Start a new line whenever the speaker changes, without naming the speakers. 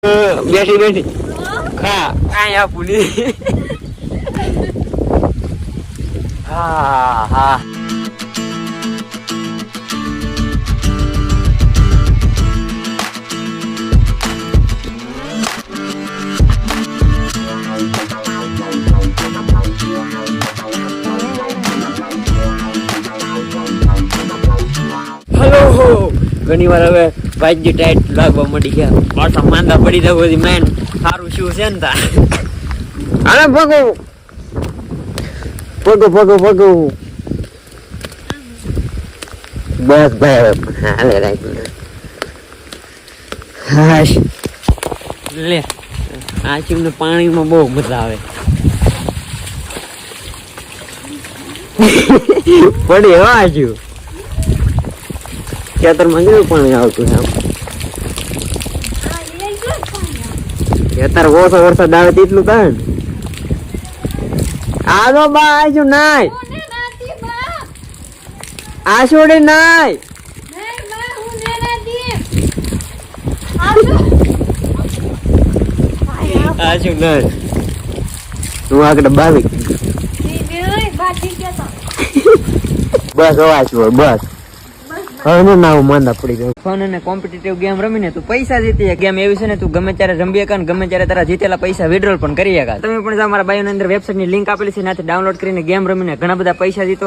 બેઠી બેઠી ખા કાંઈ આપું નહીં. હા હા હલો. ઘણી વાર હવે ભાઈ ટાઈટ લાગવા મળી ગયા, પાછા માંદા પડી જવું બધી મેન સારું શું છે ને તા. અરે ભગો ભગો ભગો ભગો બસ ભાઈ હાલે રાખ. હાશ લે આ ચીમને પાણીમાં બહુ મજા આવે. પડી હો આજુ ખેતરમાં કેવું પાણી આવતું છે. અત્યારે ઓછો વરસાદ આવે તેટલું થાય ને. આનો બા આજુ નાય આ છોડી નાય આજુ નાય હું આગળ બાવી બસ અવાજ હોય બસ. હવે ના માંદા પડી ગયો. ફોન અને કોમ્પિટિટિવ ગેમ રમીને તું પૈસા જીતી. ગેમ એવી છે ને તું ગમે ત્યારે રમી શકે, ગમે ત્યારે તારા જીતેલા પૈસા વિડ્રોલ પણ કરી શકે. તમે પણ મારા બાયોની અંદર વેબસાઇટની લિંક આપેલી છે, ત્યાંથી ડાઉનલોડ કરીને ગેમ રમીને ઘણા બધા પૈસા જીતો.